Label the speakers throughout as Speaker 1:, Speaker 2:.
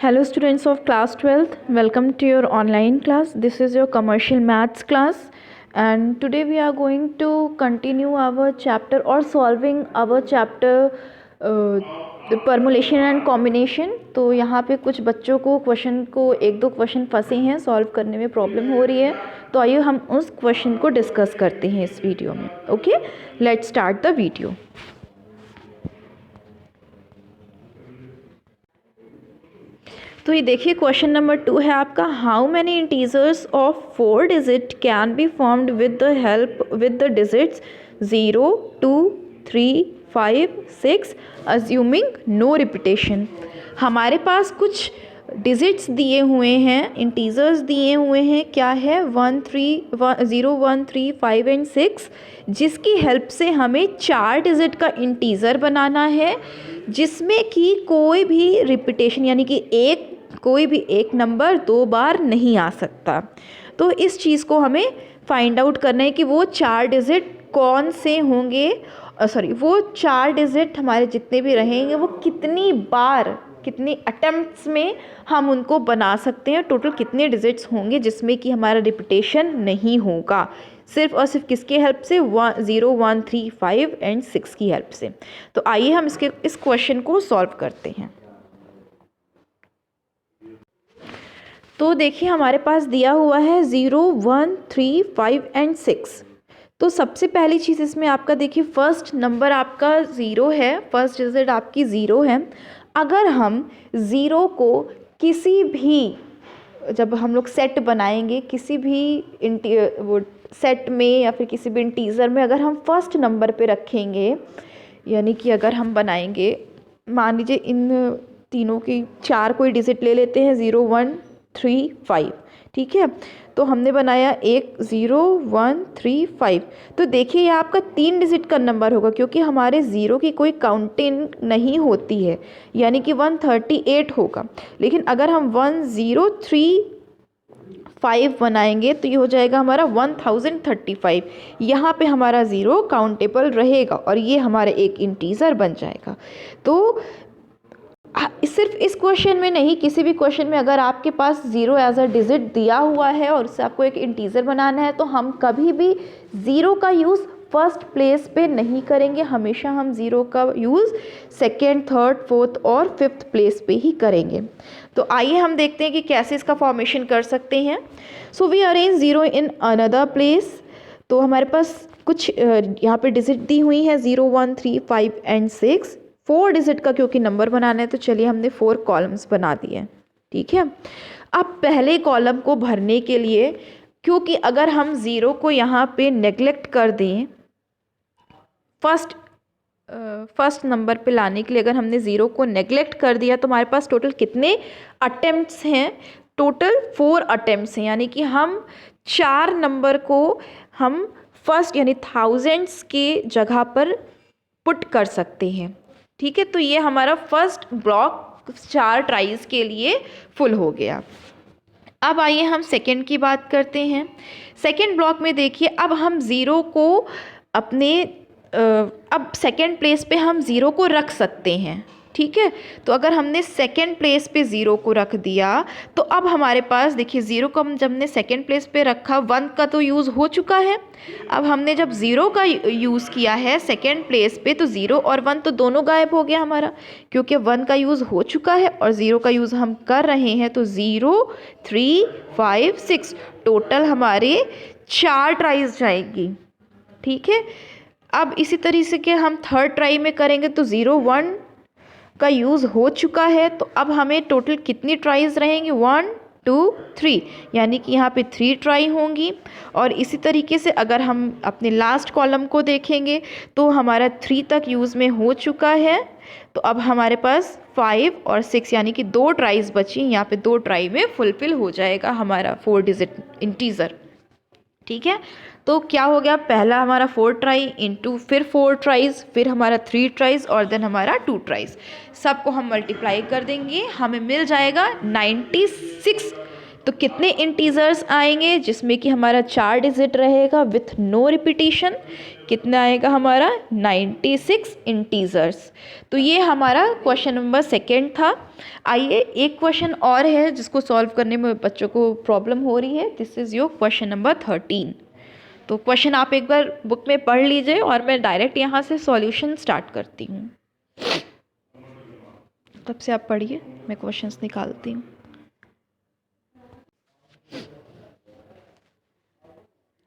Speaker 1: Hello students of class 12th, welcome to your online class. This is your commercial maths class and today we are going to continue our chapter or solving our chapter the permutation and combination. तो यहाँ पे कुछ बच्चों को question को एक दो question फंसे हैं, सॉल्व करने में प्रॉब्लम हो रही है, तो आइए हम उस क्वेश्चन को डिस्कस करते हैं इस वीडियो में. Okay, let's start the video. तो ये देखिए क्वेश्चन नंबर 2 है आपका. How many integers of 4 digit can be formed with the help with the digits 0, 2, 3, 5, 6 assuming no repetition. हमारे पास कुछ डिजिट्स दिए हुए हैं, इंटीजर्स दिए हुए हैं. क्या है? 0, 1, 3, 5 एंड 6, जिसकी हेल्प से हमें 4 डिजिट का इंटीजर बनाना है जिसमें कि कोई भी रिपीटेशन यानी कि कोई भी एक नंबर 2 बार नहीं आ सकता. तो इस चीज़ को हमें फाइंड आउट करना है कि वो 4 डिजिट कौन से होंगे. वो 4 डिजिट हमारे जितने भी रहेंगे वो कितनी अटेम्प्ट्स में हम उनको बना सकते हैं. टोटल कितने डिजिट्स होंगे जिसमें कि हमारा रिपीटेशन नहीं होगा, सिर्फ और सिर्फ किसके हेल्प से? 0, 1, 3, 5 एंड 6 की हेल्प से. तो आइए हम इस क्वेश्चन को सॉल्व करते हैं. तो देखिए हमारे पास दिया हुआ है 0, 1, 3, 5 एंड 6. तो सबसे पहली चीज़ इसमें आपका देखिए फर्स्ट नंबर आपका 0 है, फर्स्ट डिजिट आपकी 0 है. अगर हम 0 को किसी भी, जब हम लोग सेट बनाएंगे किसी भी वो सेट में या फिर किसी भी इंटीजर में, अगर हम फर्स्ट नंबर पे रखेंगे, यानी कि अगर हम बनाएंगे, मान लीजिए इन तीनों की 4 कोई डिजिट ले लेते हैं, 0, 1, 3, 5. ठीक है, तो हमने बनाया एक 0, 1, 3, 5. तो देखिए ये आपका 3 डिजिट का नंबर होगा क्योंकि हमारे 0 की कोई काउंटिंग नहीं होती है, यानी कि 138 होगा. लेकिन अगर हम 1, 0, 3, 5 बनाएंगे तो ये हो जाएगा हमारा 1035. यहाँ पे हमारा 0 काउंटेबल रहेगा और ये हमारा एक इंटीजर बन जाएगा. तो सिर्फ इस क्वेश्चन में नहीं, किसी भी क्वेश्चन में अगर आपके पास 0 एज अ डिजिट दिया हुआ है और उससे आपको एक इंटीजर बनाना है तो हम कभी भी 0 का यूज़ फर्स्ट प्लेस पे नहीं करेंगे. हमेशा हम 0 का यूज़ सेकेंड, थर्ड, फोर्थ और फिफ्थ प्लेस पे ही करेंगे. तो आइए हम देखते हैं कि कैसे इसका फॉर्मेशन कर सकते हैं. So we arrange 0 in another place. तो हमारे पास कुछ यहाँ पे डिजिट दी हुई है 0, 1, 3, 5 एंड 6. 4 डिजिट का क्योंकि नंबर बनाना है तो चलिए हमने 4 कॉलम्स बना दिए. ठीक है, अब पहले कॉलम को भरने के लिए, क्योंकि अगर हम 0 को यहाँ पे नेग्लेक्ट कर दें, फर्स्ट नंबर पे लाने के लिए अगर हमने 0 को नेग्लेक्ट कर दिया तो हमारे पास टोटल कितने अटेम्प्ट्स हैं? टोटल 4 अटेम्प्ट्स हैं, यानी कि हम 4 नंबर को हम फर्स्ट यानी थाउजेंड्स के जगह पर पुट कर सकते हैं. ठीक है, तो ये हमारा फर्स्ट ब्लॉक 4 ट्राइज के लिए फुल हो गया. अब आइए हम सेकंड की बात करते हैं. सेकंड ब्लॉक में देखिए अब हम 0 को अब सेकंड प्लेस पे हम 0 को रख सकते हैं. ठीक है, तो अगर हमने सेकंड प्लेस पे 0 को रख दिया तो अब हमारे पास देखिए 0 को हम जब हमने सेकंड प्लेस पे रखा, 1 का तो यूज़ हो चुका है. अब हमने जब 0 का यूज़ किया है सेकंड प्लेस पे तो 0 और 1 तो दोनों गायब हो गया हमारा, क्योंकि 1 का यूज़ हो चुका है और 0 का यूज़ हम कर रहे हैं. तो 0, 3, 5, 6 टोटल हमारे 4 ट्राइज जाएगी. ठीक है, अब इसी तरीके से हम थर्ड ट्राई में करेंगे तो 0, 1 का यूज़ हो चुका है. तो अब हमें टोटल कितनी ट्राइज रहेंगी? 1, 2, 3, यानी कि यहाँ पे 3 ट्राई होंगी. और इसी तरीके से अगर हम अपने लास्ट कॉलम को देखेंगे तो हमारा 3 तक यूज़ में हो चुका है. तो अब हमारे पास 5 और 6 यानी कि 2 ट्राइज बची. यहाँ पे 2 ट्राई में फुलफिल हो जाएगा हमारा 4 डिजिट इंटीजर. ठीक है, तो क्या हो गया? पहला हमारा 4 ट्राई इंटू फिर 4 ट्राइज, फिर हमारा 3 ट्राइज और देन हमारा 2 ट्राइज. सबको हम मल्टीप्लाई कर देंगे, हमें मिल जाएगा 96 तो कितने इंटीजर्स आएंगे जिसमें कि हमारा 4 डिजिट रहेगा विथ नो रिपीटिशन, कितना आएगा हमारा 96 इंटीजर्स। तो ये हमारा क्वेश्चन नंबर 2 था। आइए एक क्वेश्चन और है जिसको सॉल्व करने में बच्चों को प्रॉब्लम हो रही है। This is your question number 13। तो क्वेश्चन आप एक बार बुक में पढ़ लीजिए और मैं डायरेक्ट यहाँ से सॉल्यूशन स्टार्ट करती हूँ। तब से आप पढ़िए, मैं क्वेश्चंस निकालती हूँ।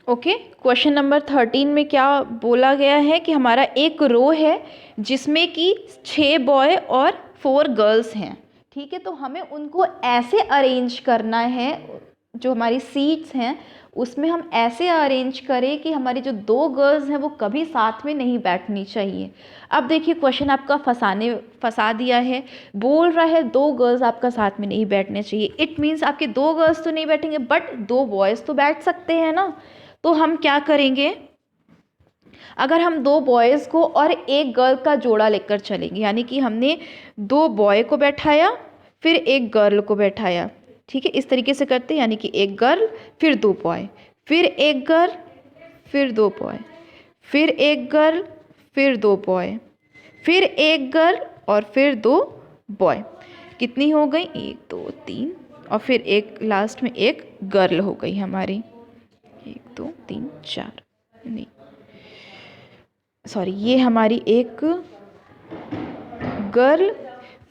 Speaker 1: ओके, क्वेश्चन नंबर 13 में क्या बोला गया है कि हमारा एक रो है जिसमें कि 6 बॉय और 4 गर्ल्स हैं। ठीक है, तो हमें उनको ऐसे अरेंज करना है, जो हमारी सीट्स हैं उसमें हम ऐसे अरेंज करें कि हमारी जो 2 गर्ल्स हैं वो कभी साथ में नहीं बैठनी चाहिए। अब देखिए क्वेश्चन आपका फंसा दिया है, बोल रहा है 2 गर्ल्स आपका साथ में नहीं बैठने चाहिए। इट मीन्स आपके 2 गर्ल्स तो नहीं बैठेंगे बट 2 बॉयज़ तो बैठ सकते हैं ना। तो हम क्या करेंगे, अगर हम 2 बॉयज़ को और 1 गर्ल का जोड़ा लेकर चलेंगे, यानी कि हमने 2 बॉय को बैठाया फिर 1 गर्ल को बैठाया। ठीक है, इस तरीके से करते हैं, यानी कि 1 गर्ल फिर 2 बॉय, फिर 1 गर्ल फिर 2 बॉय, फिर 1 गर्ल फिर 2 बॉय, फिर 1 गर्ल और फिर 2 बॉय। कितनी हो गई, 1 2 3, और फिर एक लास्ट में 1 गर्ल हो गई हमारी। 1 2 3 4, नहीं सॉरी, ये हमारी 1 गर्ल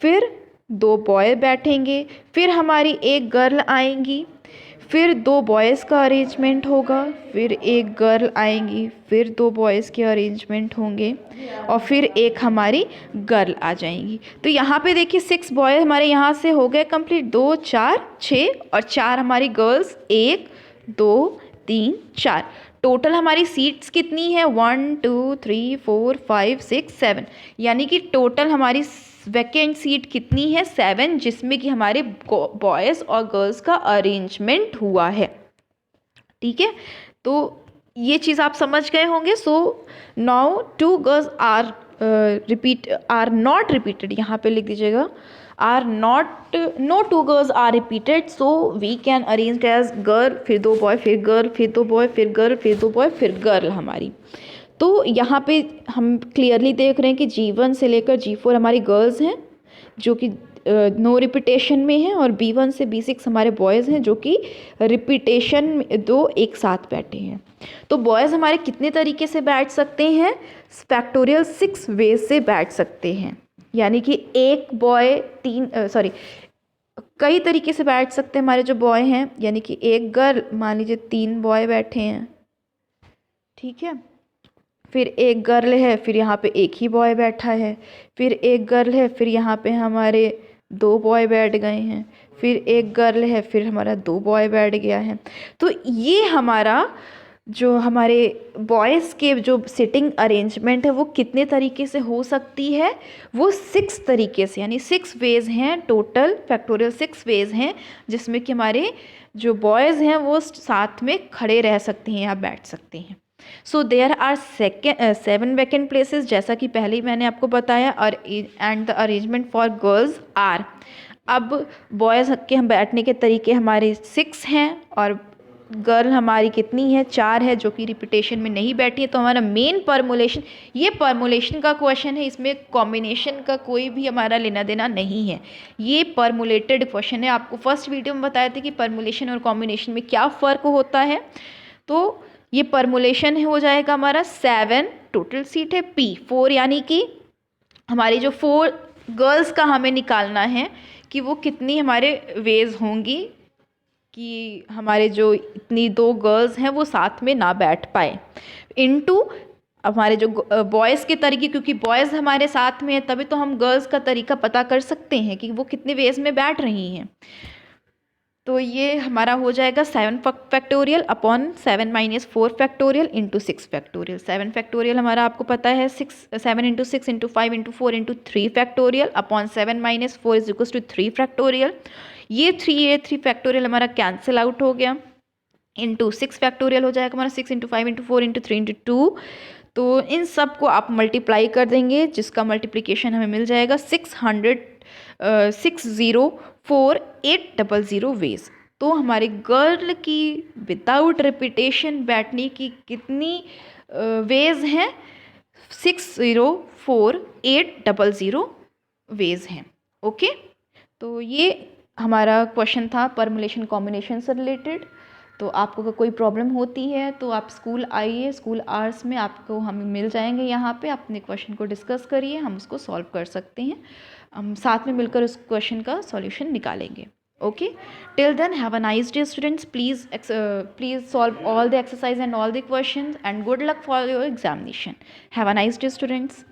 Speaker 1: फिर 2 बॉय बैठेंगे, फिर हमारी 1 गर्ल आएंगी, फिर 2 बॉयज़ का अरेंजमेंट होगा, फिर 1 गर्ल आएंगी, फिर 2 बॉयज़ के अरेंजमेंट होंगे और फिर 1 हमारी गर्ल आ जाएंगी। तो यहाँ पे देखिए 6 बॉय हमारे यहाँ से हो गए कंप्लीट, 2 4 6 और 4 हमारी गर्ल्स, 1 2 3 4। टोटल हमारी सीट्स कितनी है, 1 2 3 4 5 6 7, यानी कि टोटल हमारी वैकेंट सीट कितनी है, 7, जिसमें कि हमारे बॉयज़ और गर्ल्स का अरेंजमेंट हुआ है। ठीक है, तो ये चीज़ आप समझ गए होंगे। So now 2 girls are not repeated, यहाँ पे लिख दीजिएगा no 2 girls are repeated, so we can arrange as girl फिर 2 बॉय फिर गर्ल फिर 2 बॉय फिर गर्ल फिर 2 बॉय फिर गर्ल हमारी। तो यहाँ पे हम क्लियरली देख रहे हैं कि G1 से लेकर G4 हमारी गर्ल्स हैं जो कि नो रिपीटेशन में हैं, और B1 से B6 हमारे बॉयज़ हैं जो कि रिपीटेशन में 2 एक साथ बैठे हैं। तो बॉयज़ हमारे कितने तरीके से बैठ सकते हैं, फैक्टोरियल 6 वेज से बैठ सकते हैं, यानी कि 1 बॉय 3 कई तरीके से बैठ सकते हैं हमारे जो बॉय हैं, यानी कि 1 गर्ल, मान लीजिए 3 बॉय बैठे हैं। ठीक है, फिर 1 गर्ल है, फिर यहाँ पे 1 ही बॉय बैठा है, फिर 1 गर्ल है, फिर यहाँ पे हमारे 2 बॉय बैठ गए हैं, फिर 1 गर्ल है, फिर हमारा 2 बॉय बैठ गया है। तो ये हमारा जो हमारे बॉयज़ के जो सिटिंग अरेंजमेंट है वो कितने तरीके से हो सकती है, वो 6 तरीके से, यानी 6 वेज हैं टोटल, फैक्टोरियल 6 वेज हैं जिसमें कि हमारे जो बॉयज़ हैं वो साथ में खड़े रह सकते हैं या बैठ सकते हैं। So there are 7 vacant places, जैसा कि पहले ही मैंने आपको बताया, और and the arrangement for girls are. अब बॉयज़ के हम बैठने के तरीके हमारे 6 हैं और गर्ल हमारी कितनी है, 4 है, जो कि रिपीटेशन में नहीं बैठी है। तो हमारा मेन परमुलेशन, ये परमुलेशन का क्वेश्चन है, इसमें कॉम्बिनेशन का कोई भी हमारा लेना देना नहीं है, ये परमुलेटेड क्वेश्चन है। आपको फर्स्ट वीडियो में बताया था कि परमुलेशन और कॉम्बिनेशन में क्या फ़र्क होता है। तो ये परमुलेशन हो जाएगा हमारा 7, टोटल सीट है P4, यानी कि हमारी जो 4 गर्ल्स का हमें निकालना है कि वो कितनी हमारे वेज होंगी कि हमारे जो इतनी 2 गर्ल्स हैं वो साथ में ना बैठ पाए, इनटू हमारे जो बॉयज़ के तरीके, क्योंकि बॉयज़ हमारे साथ में है तभी तो हम गर्ल्स का तरीका पता कर सकते हैं कि वो कितने वेज में बैठ रही हैं। तो ये हमारा हो जाएगा 7 factorial upon 7 - 4 factorial into 6 factorial. 7 factorial हमारा आपको पता है 7 × 6 × 5 × 4 × 3 फैक्टोरियल अपॉन 7 - 4 = 3 फैक्टोरियल। ये 3 फैक्टोरियल हमारा कैंसिल आउट हो गया, इंटू 6 फैक्टोरियल हो जाएगा हमारा 6 × 5 × 4 × 3 × 2। तो इन सब को आप मल्टीप्लाई कर देंगे जिसका मल्टीप्लिकेशन हमें मिल जाएगा 604800 वेज। तो हमारी गर्ल की विदाउट रिपीटेशन बैठने की कितनी वेज हैं? 604800 वेज हैं। ओके, तो ये हमारा क्वेश्चन था परमुलेशन कॉम्बिनेशन से रिलेटेड। तो आपको अगर कोई प्रॉब्लम होती है तो आप स्कूल आइए, स्कूल आवर्स में आपको हम मिल जाएंगे यहाँ पे, अपने क्वेश्चन को डिस्कस करिए, हम उसको सॉल्व कर सकते हैं, हम साथ में मिलकर उस क्वेश्चन का सॉल्यूशन निकालेंगे। Okay, till then have a nice day students. Please solve all the exercise and all the questions, and good luck for your examination. Have a nice day students.